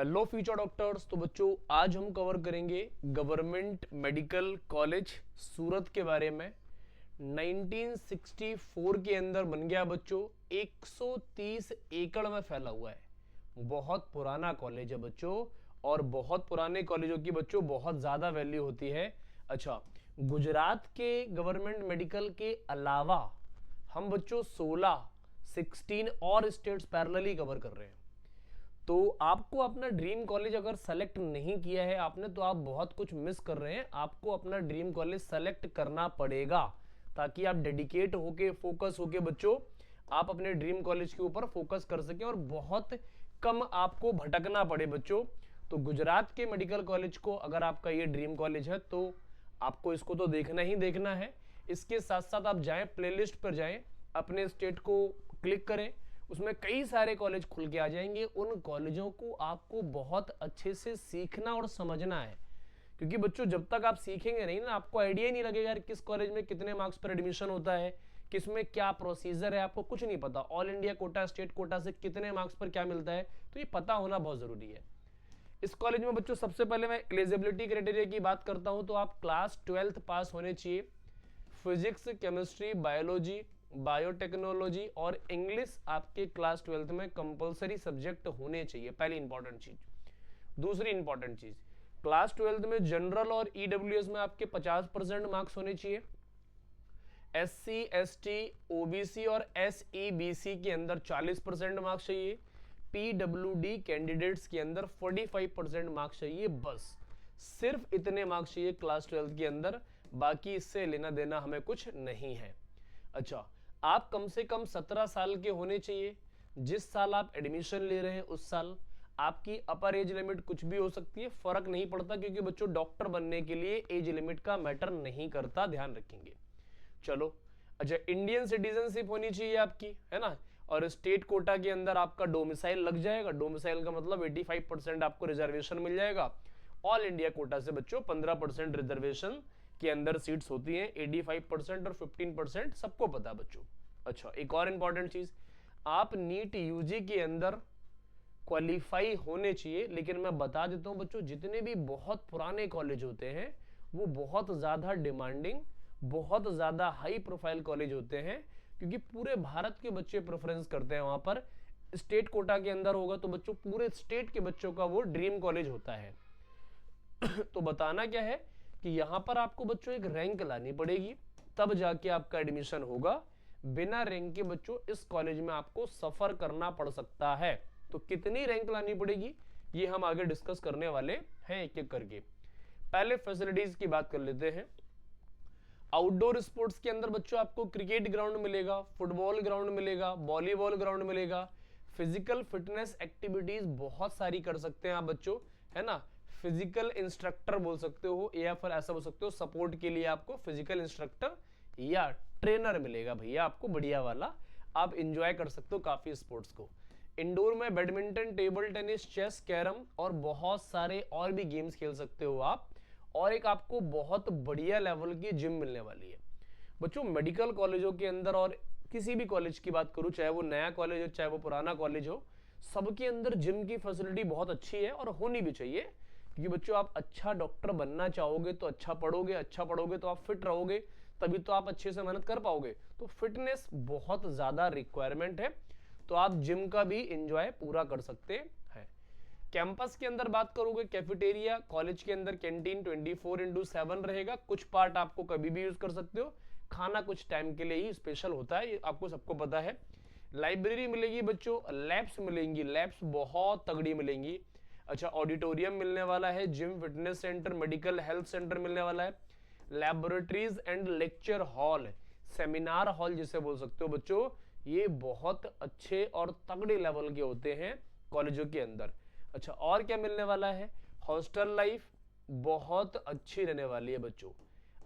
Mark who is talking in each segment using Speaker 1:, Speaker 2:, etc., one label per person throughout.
Speaker 1: Hello future doctors. तो बच्चों आज हम कवर करेंगे गवर्नमेंट मेडिकल कॉलेज सूरत के बारे में। 1964 के अंदर बन गया बच्चों, 130 एकड़ में फैला हुआ है। बहुत पुराना कॉलेज है बच्चों, और बहुत पुराने कॉलेजों की बच्चों बहुत ज्यादा वैल्यू होती है। अच्छा, गुजरात के गवर्नमेंट मेडिकल के अलावा हम बच्चों 16 और स्टेट्स पैरेलली कवर कर रहे हैं। तो आपको अपना ड्रीम कॉलेज अगर सेलेक्ट नहीं किया है आपने, तो आप बहुत कुछ मिस कर रहे हैं। आपको अपना ड्रीम कॉलेज सेलेक्ट करना पड़ेगा ताकि आप डेडिकेट होके, फोकस होके बच्चों आप अपने ड्रीम कॉलेज के ऊपर फोकस कर सकें और बहुत कम आपको भटकना पड़े बच्चों। तो गुजरात के मेडिकल कॉलेज को अगर आपका ये ड्रीम कॉलेज है तो आपको इसको तो देखना ही देखना है। इसके साथ साथ आप जाएं, प्लेलिस्ट पर जाएं, अपने स्टेट को क्लिक करें, उसमें कई सारे कॉलेज खुल के आ जाएंगे। उन कॉलेजों को आपको बहुत अच्छे से सीखना और समझना है, क्योंकि बच्चों जब तक आप सीखेंगे नहीं ना, आपको आइडिया ही नहीं लगेगा किस कॉलेज में कितने मार्क्स पर एडमिशन होता है, किस में क्या प्रोसीजर है, आपको कुछ नहीं पता। All India quota, state quota से कितने मार्क्स पर क्या मिलता है, तो ये पता होना बहुत जरूरी है। इस कॉलेज में बच्चों सबसे पहले मैं एलिजिबिलिटी क्राइटेरिया की बात करता हूं, तो आप क्लास 12th पास होने चाहिए। फिजिक्स, केमिस्ट्री, बायोलॉजी, बायोटेक्नोलॉजी और इंग्लिश आपके क्लास 12th में कंपलसरी सब्जेक्ट होने चाहिए, पहली इंपॉर्टेंट चीज। दूसरी इंपॉर्टेंट चीज, क्लास 12th में जनरल और ईडब्ल्यूएस में आपके 50% मार्क्स होने चाहिए। एससी, एसटी, ओबीसी और एसईबीसी के अंदर 40% मार्क्स चाहिए। पीडब्ल्यूडी कैंडिडेट्स के अंदर 45% मार्क्स चाहिए। बस सिर्फ इतने मार्क्स चाहिए क्लास 12th के अंदर, बाकी इससे लेना देना हमें कुछ नहीं है। अच्छा, आप कम से कम 17 साल के होने चाहिए। जिस साल आप एडमिशन ले रहे हैं उस साल आपकी अपर एज लिमिट कुछ भी हो सकती है, फर्क नहीं पड़ता, क्योंकि बच्चों डॉक्टर बनने के लिए एज लिमिट का मैटर नहीं करता, ध्यान रखेंगे। चलो, अच्छा, इंडियन सिटीजनशिप होनी चाहिए आपकी, है ना। और स्टेट कोटा के अंदर आपका डोमिसाइल लग जाएगा। डोमिसाइल का मतलब 85% आपको रिजर्वेशन मिल जाएगा। ऑल इंडिया कोटा से बच्चों 15% रिजर्वेशन के अंदर सीट्स होती हैं। 85% और 15% सबको पता बच्चों। अच्छा, एक और इंपॉर्टेंट चीज, आप नीट यूजी के अंदर क्वालिफाई होने चाहिए। लेकिन मैं बता देता हूं बच्चों, जितने भी बहुत पुराने कॉलेज होते हैं वो बहुत ज्यादा डिमांडिंग, बहुत ज्यादा हाई प्रोफाइल कॉलेज होते हैं, क्योंकि पूरे भारत के बच्चे प्रेफरेंस करते हैं वहां पर। स्टेट कोटा के अंदर होगा तो बच्चों पूरे स्टेट के बच्चों का वो ड्रीम कॉलेज होता है। तो बताना क्या है कि यहां पर आपको बच्चों एक रैंक लानी पड़ेगी, तब जाके आपका एडमिशन होगा। बिना रैंक के बच्चों इस कॉलेज में आपको सफर करना पड़ सकता है। तो कितनी रैंक लानी पड़ेगी ये हम आगे डिस्कस करने वाले हैं एक एक करके। पहले फैसिलिटीज की बात कर लेते हैं। आउटडोर स्पोर्ट्स के अंदर बच्चों आपको क्रिकेट ग्राउंड मिलेगा, फुटबॉल ग्राउंड मिलेगा, वॉलीबॉल ग्राउंड मिलेगा। फिजिकल फिटनेस एक्टिविटीज बहुत सारी कर सकते हैं आप बच्चों, है ना। फिजिकल इंस्ट्रक्टर बोल सकते हो, या फिर ऐसा बोल सकते हो सपोर्ट के लिए आपको फिजिकल इंस्ट्रक्टर या ट्रेनर मिलेगा भैया आपको, बढ़िया वाला। आप इंजॉय कर सकते हो काफी स्पोर्ट्स को। इंडोर में badminton, table tennis, chess, carrom और बहुत सारे और भी गेम्स खेल सकते हो आप। और एक आपको बहुत बढ़िया लेवल की जिम मिलने वाली है बच्चों। मेडिकल कॉलेजों के अंदर और किसी भी कॉलेज की बात करूं, चाहे वो नया कॉलेज हो चाहे वो पुराना कॉलेज हो, सबके अंदर जिम की फैसिलिटी बहुत अच्छी है और होनी भी चाहिए। क्योंकि बच्चों आप अच्छा डॉक्टर बनना चाहोगे तो अच्छा पढ़ोगे तो आप फिट रहोगे, तभी तो आप अच्छे से मेहनत कर पाओगे। तो फिटनेस बहुत ज्यादा रिक्वायरमेंट है, तो आप जिम का भी एंजॉय पूरा कर सकते हैं। कैंपस के अंदर बात करोगे, कैफेटेरिया, कॉलेज के अंदर कैंटीन 24/7 रहेगा। कुछ पार्ट आपको कभी भी यूज कर सकते हो, खाना कुछ टाइम के लिए ही स्पेशल होता है, ये आपको सबको पता है। लाइब्रेरी मिलेगी बच्चों, लैब्स मिलेंगी, लैब्स बहुत तगड़ी मिलेंगी। अच्छा, ऑडिटोरियम मिलने वाला है, gym, fitness centre, medical health centre मिलने वाला है, laboratories and lecture hall, seminar hall जिसे बोल सकते हो बच्चों, ये बहुत अच्छे और तगड़े लेवल के होते हैं कॉलेजों के अंदर। अच्छा, और क्या मिलने वाला है, हॉस्टल लाइफ बहुत अच्छी रहने वाली है बच्चों।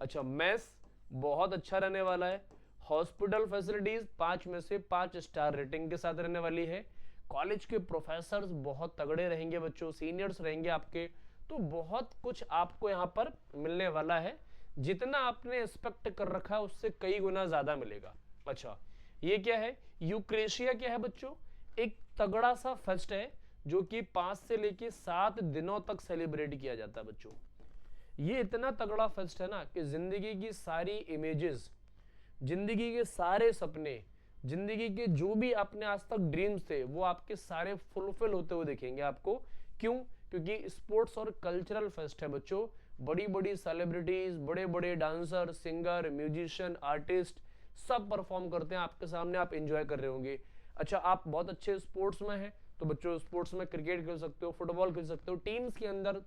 Speaker 1: अच्छा, मेस बहुत अच्छा रहने वाला है। हॉस्पिटल फैसिलिटीज 5 में से 5 स्टार रेटिंग के साथ रहने वाली है। कॉलेज के प्रोफेसर्स बहुत तगड़े रहेंगे बच्चों, सीनियर्स रहेंगे आपके। तो बहुत कुछ आपको यहाँ पर मिलने वाला है, जितना आपने एक्सपेक्ट कर रखा है उससे कई गुना ज्यादा मिलेगा। अच्छा, ये क्या है, यूक्रेशिया क्या है बच्चों, एक तगड़ा सा फेस्ट है जो कि 5 से लेके 7 दिनों तक सेलिब्रेट किया जाता है बच्चों। ये इतना तगड़ा फेस्ट है ना कि जिंदगी की सारी इमेजेस, जिंदगी के सारे सपने, जिंदगी के जो भी आपने आज तक ड्रीम्स थे वो आपके सारे फुलफिल होते हुए दिखेंगे आपको। क्यों? क्योंकि स्पोर्ट्स और कल्चरल फेस्ट है बच्चों। बड़ी बड़ी सेलिब्रिटीज, बड़े बड़े डांसर, सिंगर, म्यूजिशियन, आर्टिस्ट सब परफॉर्म करते हैं आपके सामने, आप एंजॉय कर रहे होंगे। अच्छा, आप बहुत अच्छे स्पोर्ट्स में हैं तो बच्चों स्पोर्ट्स में क्रिकेट खेल सकते हो, फुटबॉल खेल सकते हो, टीम्स के अंदर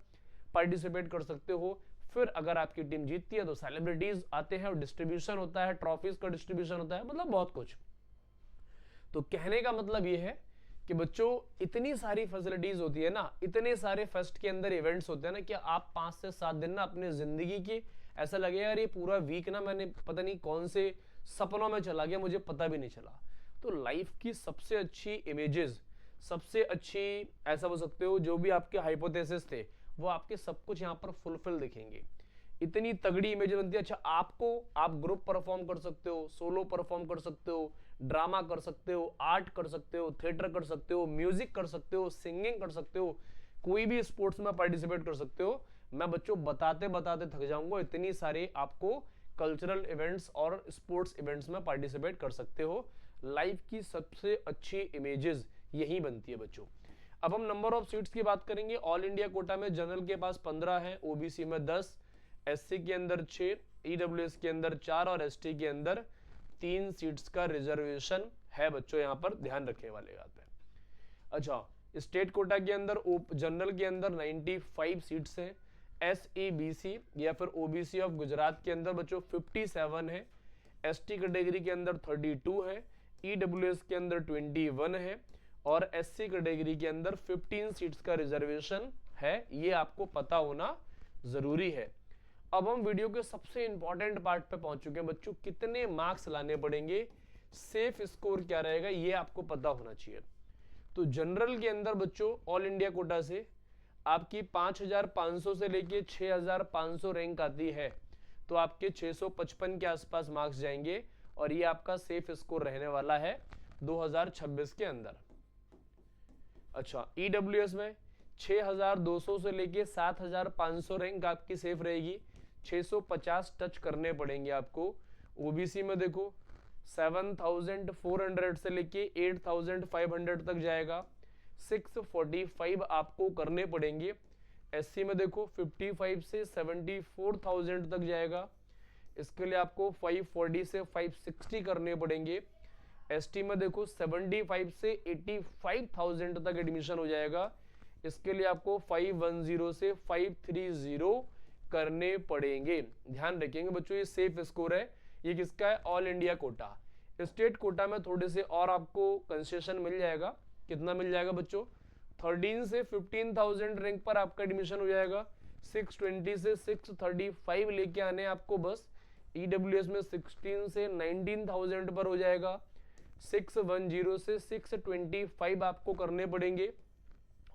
Speaker 1: पार्टिसिपेट कर सकते हो। फिर अगर आपकी टीम जीतती है तो सेलिब्रिटीज आते हैं और डिस्ट्रीब्यूशन होता है, ट्रॉफीज का डिस्ट्रीब्यूशन होता है, मतलब बहुत कुछ। तो कहने का मतलब ये है कि बच्चों इतनी सारी फैसिलिटीज होती है ना, इतने सारे फेस्ट के अंदर इवेंट्स होते हैं ना कि आप 5 से 7 दिन ना अपने जिंदगी की ऐसा लगेगा यार ये पूरा वीक ना मैंने पता नहीं कौन से सपनों में चला गया, मुझे पता भी नहीं चला। तो लाइफ की सबसे अच्छी इमेजेस, सबसे अच्छी ऐसा बोल सकते हो जो भी आपके हाइपोथेसिस थे वो आपके सब कुछ यहाँ पर फुलफिल दिखेंगे। इतनी तगड़ी इमेज बनती है। अच्छा, आप ग्रुप परफॉर्म कर सकते हो, सोलो परफॉर्म कर सकते हो, ड्रामा कर सकते हो, आर्ट कर सकते हो, थिएटर कर सकते हो, म्यूजिक कर सकते हो, सिंगिंग कर सकते हो, कोई भी स्पोर्ट्स में पार्टिसिपेट कर सकते हो। मैं बच्चों बताते बताते थक जाऊंगा, इतनी सारे आपको कल्चरल इवेंट्स और स्पोर्ट्स इवेंट्स में पार्टिसिपेट कर सकते हो। लाइफ की सबसे अच्छी इमेजेस यही बनती है बच्चों। अब हम नंबर ऑफ सीट्स की बात करेंगे। ऑल इंडिया कोटा में जनरल के पास 15 है, ओबीसी में 10, एससी के अंदर 6, ईडब्ल्यूएस के अंदर 4 और एसटी के अंदर 3 सीट्स का रिजर्वेशन है बच्चों, यहां पर ध्यान रखने वाले बात है। अच्छा, स्टेट कोटा के अंदर जनरल के अंदर 95 सीट्स हैं, एसईबीसी या फिर ओबीसी ऑफ गुजरात के अंदर बच्चों 57 है, एसटी कैटेगरी के अंदर 32 है, ईडब्ल्यूएस के अंदर 21 है और एससी कैटेगरी के अंदर 15 सीट्स का रिजर्वेशन है। ये आपको पता होना जरूरी है। अब हम वीडियो के सबसे इंपॉर्टेंट पार्ट पे पहुंच चुके हैं बच्चों, कितने मार्क्स लाने पड़ेंगे, सेफ स्कोर क्या रहेगा, ये आपको पता होना चाहिए। तो जनरल के अंदर बच्चों ऑल इंडिया कोटा से आपकी 5500 से लेके 6500 रैंक आती है, तो आपके 655 के आसपास मार्क्स जाएंगे और ये आपका सेफ स्कोर रहने वाला है 2026 के अंदर। अच्छा, ईडब्ल्यूएस में 6200 से लेके 7500 रैंक आपकी सेफ रहेगी, 650 टच करने पड़ेंगे आपको। ओबीसी में देखो 7400 से लेके 8500 तक जाएगा, 645 आपको करने पड़ेंगे। एससी में देखो 55 से 74000 तक जाएगा, इसके लिए आपको 540 से 560 करने पड़ेंगे। एसटी में देखो 75 से 85,000 तक एडमिशन हो जाएगा, इसके लिए आपको 510 से 530 करने पड़ेंगे। ध्यान रखेंगे बच्चों, ये सेफ स्कोर है। ये किसका है? All India quota. State quota में थोड़े से और आपको कंसेशन मिल जाएगा। कितना मिल जाएगा बच्चों? 13 से 15,000 रैंक पर आपका एडमिशन हो जाएगा, 620 से 635 लेके आने आपको बस। ईडब्ल्यूएस में 16 से 19,000 पर हो जाएगा, 610 से 625 आपको करने पड़ेंगे।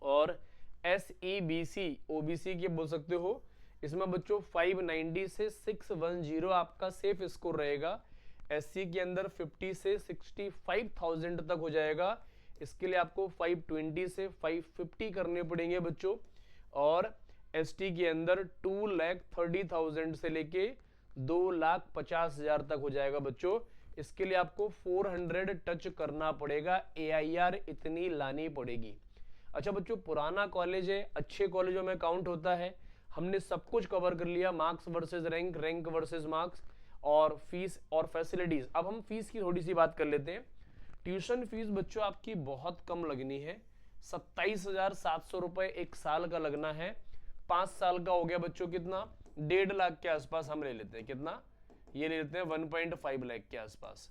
Speaker 1: और एसईबीसी ओबीसी के बोल सकते हो, इसमें बच्चों 590 से 610 आपका सेफ स्कोर रहेगा। एससी के अंदर 50 से 65,000 तक हो जाएगा, इसके लिए आपको 520 से 550 करने पड़ेंगे बच्चों। और एसटी के अंदर 2,30,000 से लेके 2,50,000 तक हो जाएगा बच्चों, इसके लिए आपको 400 टच करना पड़ेगा। AIR इतनी लानी पड़ेगी। अच्छा बच्चों, पुराना कॉलेज है, अच्छे कॉलेजों में काउंट होता है। हमने सब कुछ कवर कर लिया, marks versus rank, rank versus marks और फीस और फैसिलिटीज। अब हम फीस की थोड़ी सी बात कर लेते हैं। ट्यूशन फीस बच्चों आपकी बहुत कम लगनी है, 27,700 रुपए एक साल का लगना है। 5 साल का हो गया बच्चों कितना? 1.5 लाख के आसपास हम ले लेते हैं। कितना? ये ले लेते हैं 1.5 लाख के आसपास,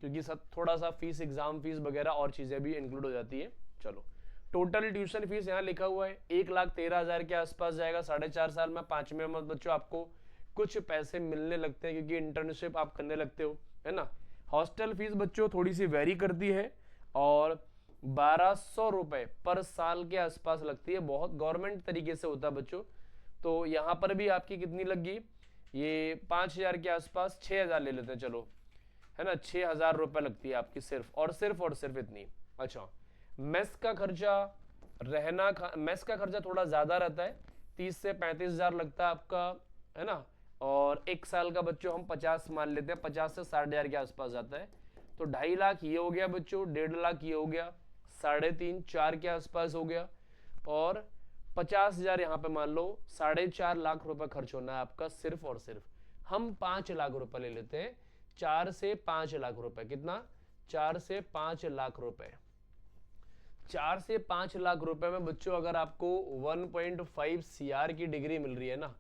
Speaker 1: क्योंकि सब थोड़ा सा फीस, एग्जाम फीस वगैरह और चीजें भी इंक्लूड हो जाती है। चलो, टोटल ट्यूशन फीस यहाँ लिखा हुआ है 1,13,000 के आसपास जाएगा 4.5 साल में। 5वें में बच्चों आपको कुछ पैसे मिलने लगते हैं क्योंकि इंटर्नशिप आप करने लगते हो, है ना। हॉस्टल फीस बच्चों थोड़ी सी वेरी करती है और 1,200 रुपए पर साल के आसपास लगती है। बहुत गवर्नमेंट तरीके से होता है बच्चों। तो यहाँ पर भी आपकी कितनी लगी? ये 5,000 के आसपास, 6,000 ले लेते हैं चलो, है ना। 6,000 रुपए लगती है आपकी सिर्फ और सिर्फ इतनी। अच्छा, मेस का खर्चा, रहना मेस का खर्चा थोड़ा ज्यादा रहता है, 30 से 35,000 लगता है आपका, है ना। और एक साल का बच्चों हम 50 मान लेते हैं, 50 से 60,000 के आसपास आता है। तो 2.5 लाख ये हो गया बच्चों, 1.5 लाख ये हो गया, 3.5 4 के आसपास हो गया, और 50,000 यहाँ पे मान लो, 4.5 लाख रुपए खर्च होना है आपका सिर्फ और सिर्फ। हम 5 लाख रुपए ले लेते हैं, 4 से 5 लाख रुपए, कितना, 4 से 5 लाख रुपए। 4 से 5 लाख रुपए में बच्चों अगर आपको 1.5 CR की डिग्री मिल रही है ना,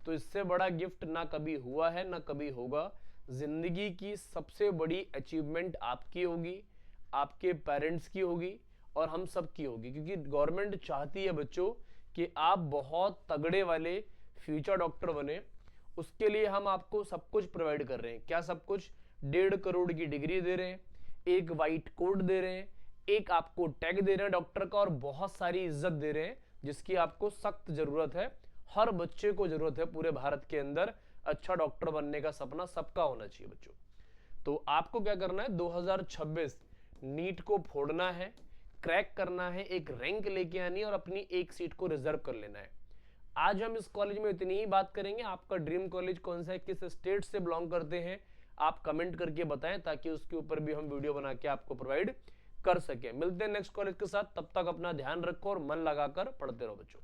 Speaker 1: तो इससे बड़ा गिफ्ट ना कभी हुआ है ना कभी होगा। जिंदगी की सबसे बड़ी अचीवमेंट आपकी होगी, आपके पेरेंट्स की होगी, और हम सब की होगी, क्योंकि गवर्नमेंट चाहती है बच्चों कि आप बहुत तगड़े वाले फ्यूचर डॉक्टर बने। उसके लिए हम आपको सब कुछ प्रोवाइड कर रहे हैं। क्या सब कुछ? 1.5 करोड़ की डिग्री दे रहे हैं, एक वाइट कोट दे रहे हैं, एक आपको टैग दे रहे हैं डॉक्टर का, और बहुत सारी इज्जत दे रहे हैं जिसकी आपको सख्त जरूरत है। हर बच्चे को जरूरत है पूरे भारत के अंदर, अच्छा डॉक्टर बनने का सपना सबका होना चाहिए बच्चों। तो आपको क्या करना है, 2026 नीट को फोड़ना है, क्रैक करना है, एक रैंक लेके आनी है, और अपनी एक सीट को रिजर्व कर लेना है। आज हम इस कॉलेज में इतनी ही बात करेंगे। आपका ड्रीम कॉलेज कौन सा है, किस स्टेट से बिलोंग करते हैं, आप कमेंट करके बताएं, ताकि उसके ऊपर भी हम वीडियो बना के आपको प्रोवाइड कर सके। मिलते हैं नेक्स्ट कॉलेज के साथ, तब तक अपना ध्यान रखो और मन लगाकर पढ़ते रहो बच्चों।